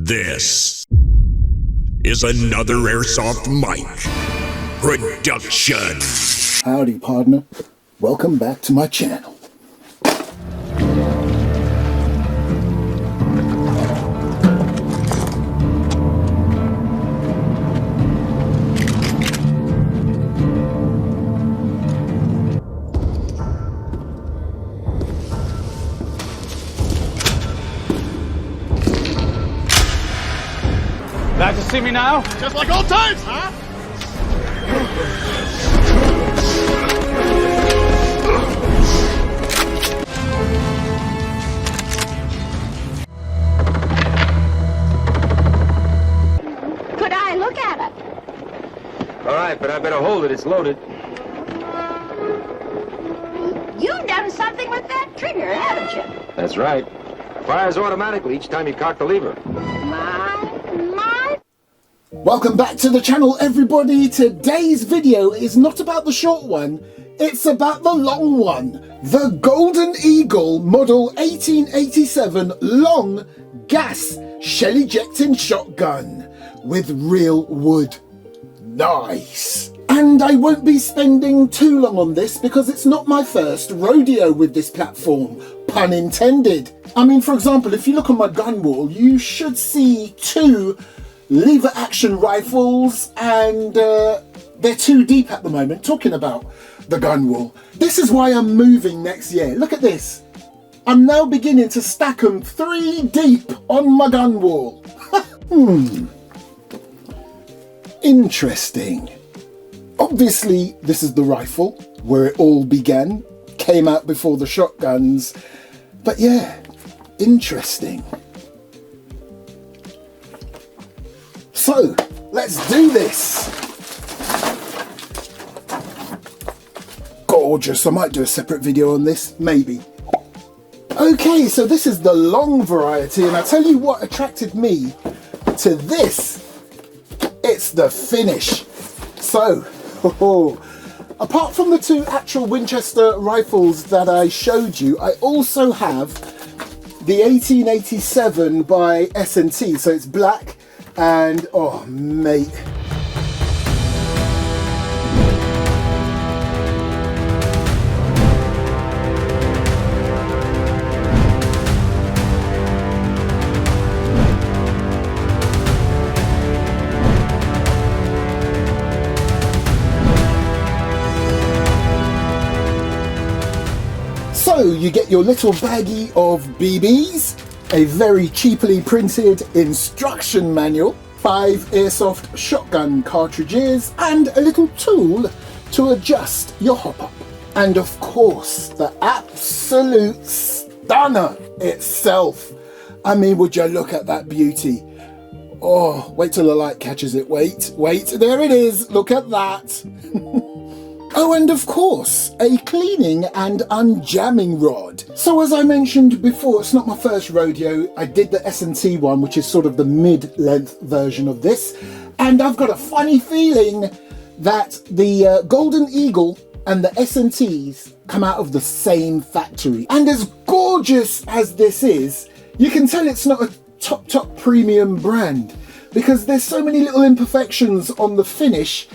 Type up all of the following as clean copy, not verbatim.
This is another Airsoft Mike production. Howdy, partner. Welcome back to my channel. Glad to see me now? Just like old times, huh? Could I look at it? All right, but I better hold it. It's loaded. You've done something with that trigger, haven't you? That's right. Fires automatically each time you cock the lever. My. Welcome back to the channel, everybody. Today's video is not about the short one, it's about the long one. The Golden Eagle Model 1887 long gas shell ejecting shotgun with real wood. Nice. And I won't be spending too long on this because it's not my first rodeo with this platform, pun intended. I mean, for example, if you look on my gun wall, you should see two lever action rifles, and they're too deep at the moment, talking about the gun wall. This is why I'm moving next year. Look at this. I'm now beginning to stack them 3 deep on my gun wall. Interesting. Obviously, this is the rifle where it all began. Came out before the shotguns. But yeah, interesting. So, let's do this. Gorgeous. I might do a separate video on this, maybe. Okay, so this is the long variety, and I tell you what attracted me to this. It's the finish. So, apart from the 2 actual Winchester rifles that I showed you, I also have the 1887 by S&T. So it's black. And oh mate, so you get your little baggie of BBs, a very cheaply printed instruction manual, 5 Airsoft shotgun cartridges, and a little tool to adjust your hop-up. And of course, the absolute stunner itself. I mean, would you look at that beauty? Oh, wait till the light catches it. Wait, there it is. Look at that. Oh, and of course, a cleaning and unjamming rod. So as I mentioned before, it's not my first rodeo. I did the S&T one, which is sort of the mid-length version of this. And I've got a funny feeling that the Golden Eagle and the S&Ts come out of the same factory. And as gorgeous as this is, you can tell it's not a top premium brand because there's so many little imperfections on the finish.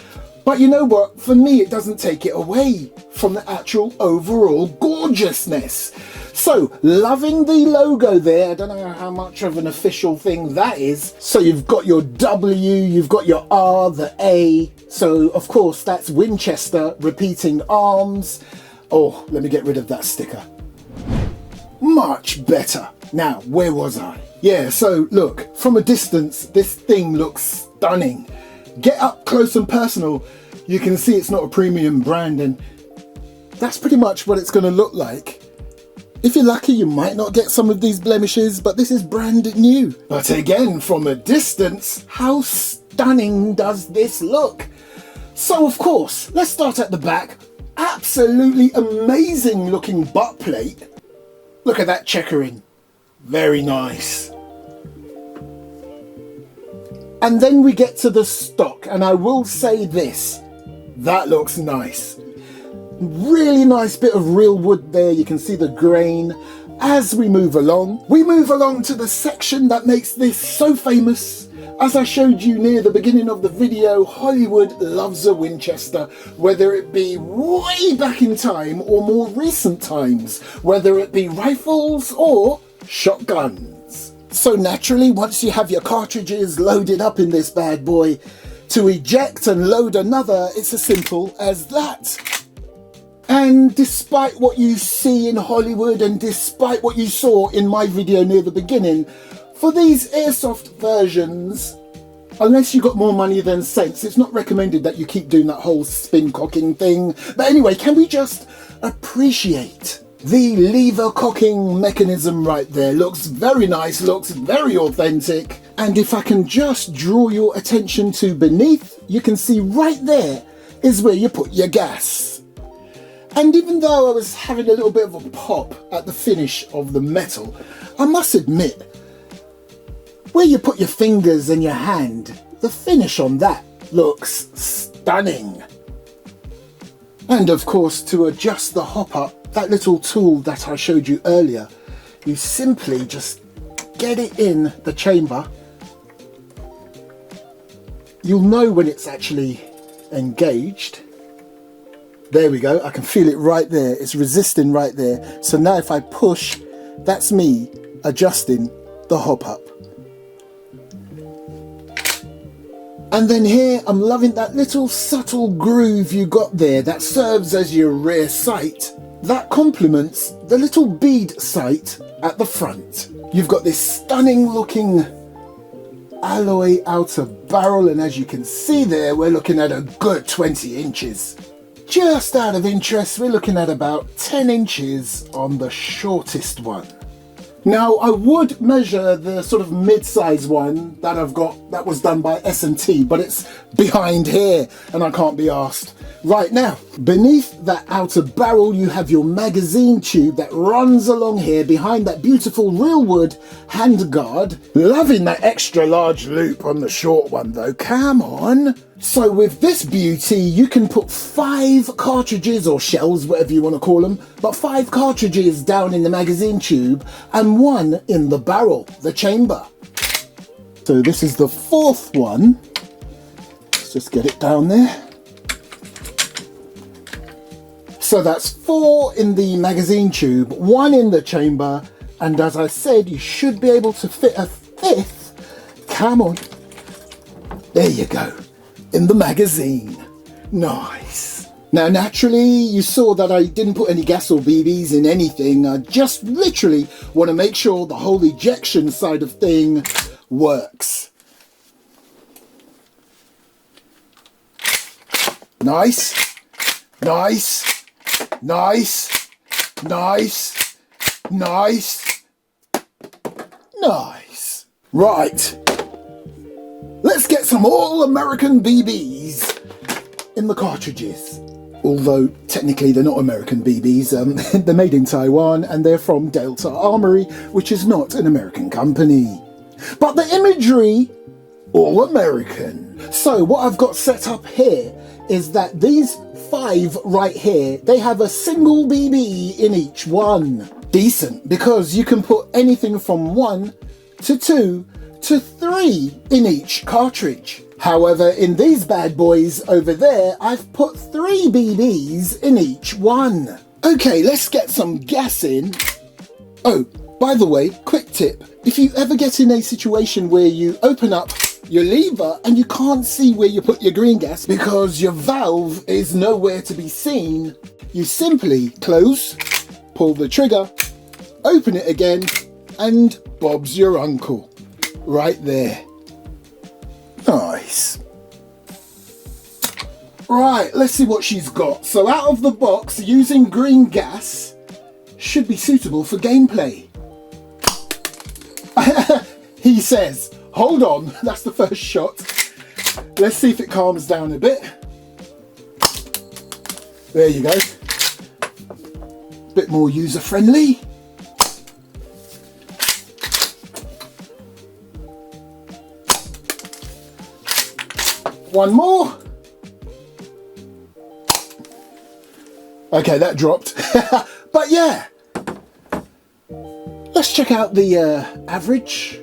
But you know what, for me it doesn't take it away from the actual overall gorgeousness. So, loving the logo there. I don't know how much of an official thing that is. So you've got your W, you've got your R, the A. So of course that's Winchester repeating arms. Oh, let me get rid of that sticker. Much better. Now, where was I? Yeah, so look, from a distance, this thing looks stunning. Get up close and personal, you can see it's not a premium brand, and that's pretty much what it's going to look like. If you're lucky, you might not get some of these blemishes, but this is brand new. But again, from a distance, how stunning does this look? So of course, let's start at the back. Absolutely amazing looking butt plate. Look at that checkering. Very nice. And then we get to the stock, and I will say this, that looks nice. Really nice bit of real wood there, you can see the grain, as we move along to the section that makes this so famous. As I showed you near the beginning of the video, Hollywood loves a Winchester, whether it be way back in time or more recent times, whether it be rifles or shotguns. So naturally, once you have your cartridges loaded up in this bad boy, to eject and load another, it's as simple as that. And despite what you see in Hollywood and despite what you saw in my video near the beginning, for these airsoft versions, unless you got more money than sense, it's not recommended that you keep doing that whole spin cocking thing. But anyway, can we just appreciate the lever cocking mechanism right there? Looks very nice, looks very authentic. And if I can just draw your attention to beneath, you can see right there is where you put your gas. And even though I was having a little bit of a pop at the finish of the metal, I must admit, where you put your fingers and your hand, the finish on that looks stunning. And of course, to adjust the hop up, that little tool that I showed you earlier, you simply just get it in the chamber. You'll know when it's actually engaged. There we go, I can feel it right there, it's resisting right there. So now if I push, that's me adjusting the hop up. And then here, I'm loving that little subtle groove you got there that serves as your rear sight. That complements the little bead sight at the front. You've got this stunning looking alloy outer barrel, and as you can see there, we're looking at a good 20 inches. Just out of interest, we're looking at about 10 inches on the shortest one. Now, I would measure the sort of mid-size one that I've got that was done by S&T, but it's behind here and I can't be asked. Right now, beneath that outer barrel, you have your magazine tube that runs along here behind that beautiful real wood handguard. Loving that extra large loop on the short one though, come on. So with this beauty, you can put 5 cartridges or shells, whatever you want to call them, but 5 cartridges down in the magazine tube and 1 in the barrel, the chamber. So this is the 4th one. Let's just get it down there. So that's 4 in the magazine tube, 1 in the chamber, and as I said, you should be able to fit a 5th. Come on. There you go. In the magazine. Nice. Now naturally you saw that I didn't put any gas or BBs in anything. I just literally want to make sure the whole ejection side of thing works. Nice. Nice. Nice. Nice. Nice. Nice. Right. Let's get some all-American BBs in the cartridges. Although technically they're not American BBs, they're made in Taiwan and they're from Delta Armory, which is not an American company. But the imagery, all American. So what I've got set up here is that these 5 right here, they have a single BB in each one. Decent, because you can put anything from 1 to 2 to 3 in each cartridge. However, in these bad boys over there, I've put 3 BBs in each one. Okay, let's get some gas in. Oh, by the way, quick tip. If you ever get in a situation where you open up your lever and you can't see where you put your green gas because your valve is nowhere to be seen, you simply close, pull the trigger, open it again, and Bob's your uncle. Right there. Nice. Right, let's see what she's got. So out of the box, using green gas should be suitable for gameplay. He says, hold on, that's the first shot. Let's see if it calms down a bit. There you go. Bit more user-friendly. One more. Okay, that dropped. But yeah, Let's check out the average.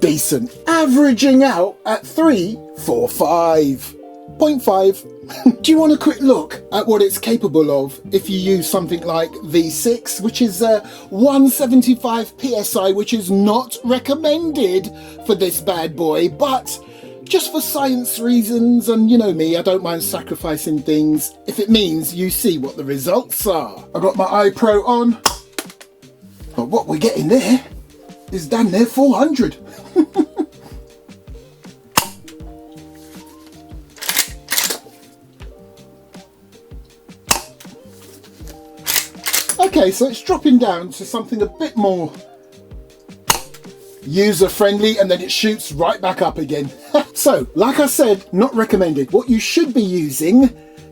Decent. Averaging out at 345.5. Do you want a quick look at what it's capable of if you use something like V6, which is 175 psi, which is not recommended for this bad boy, but just for science reasons, and you know me, I don't mind sacrificing things if it means you see what the results are. I got my iPro on, but what we're getting there is damn near 400. Okay, so it's dropping down to something a bit more user-friendly, and then it shoots right back up again. So, like I said, not recommended. What you should be using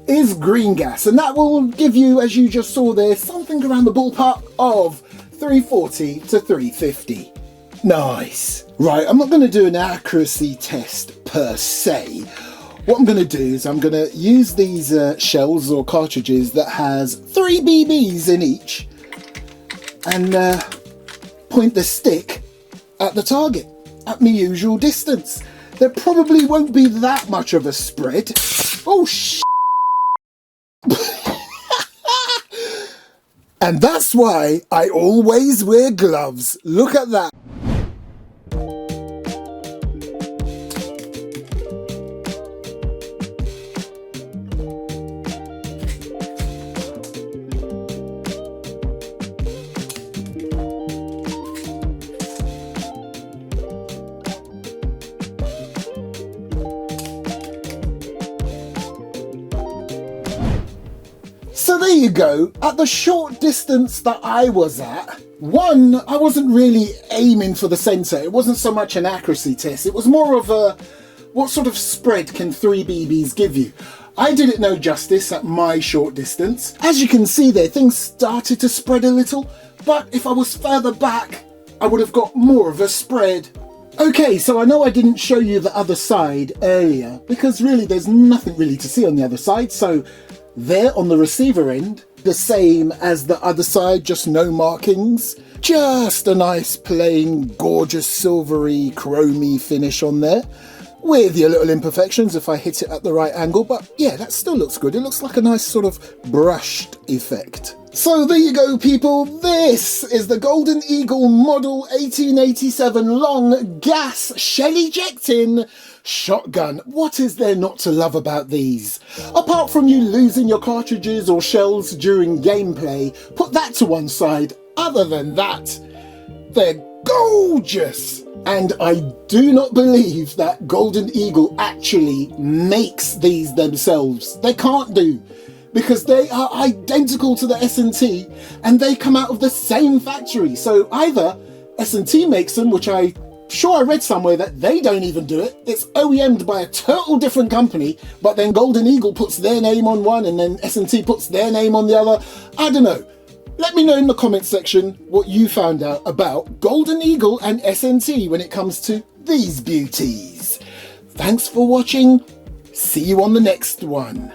is green gas, and that will give you, as you just saw there, something around the ballpark of 340 to 350. Nice. Right, I'm not going to do an accuracy test per se. What I'm going to do is I'm going to use these shells or cartridges that has 3 BBs in each, and point the stick at the target at my usual distance. There probably won't be that much of a spread. Oh shit! And that's why I always wear gloves. Look at that. So there you go. At the short distance that I was at, one, I wasn't really aiming for the centre. It wasn't so much an accuracy test. It was more of a, what sort of spread can 3 BBs give you? I did it no justice at my short distance. As you can see there, things started to spread a little, but if I was further back, I would have got more of a spread. Okay, so I know I didn't show you the other side earlier, because really there's nothing really to see on the other side, so there on the receiver end, the same as the other side, just no markings. Just a nice plain gorgeous silvery chromy finish on there, with your little imperfections if I hit it at the right angle, but yeah, that still looks good. It looks like a nice sort of brushed effect. So there you go, people. This is the Golden Eagle Model 1887 long gas shell ejecting shotgun. What is there not to love about these? Apart from you losing your cartridges or shells during gameplay, put that to one side. Other than that, they're gorgeous. And I do not believe that Golden Eagle actually makes these themselves. They can't do, because they are identical to the S&T and they come out of the same factory. So either S&T makes them, which I read somewhere that they don't even do it. It's OEM'd by a total different company, but then Golden Eagle puts their name on one and then S&T puts their name on the other. I don't know. Let me know in the comment section what you found out about Golden Eagle and S&T when it comes to these beauties. Thanks for watching. See you on the next one.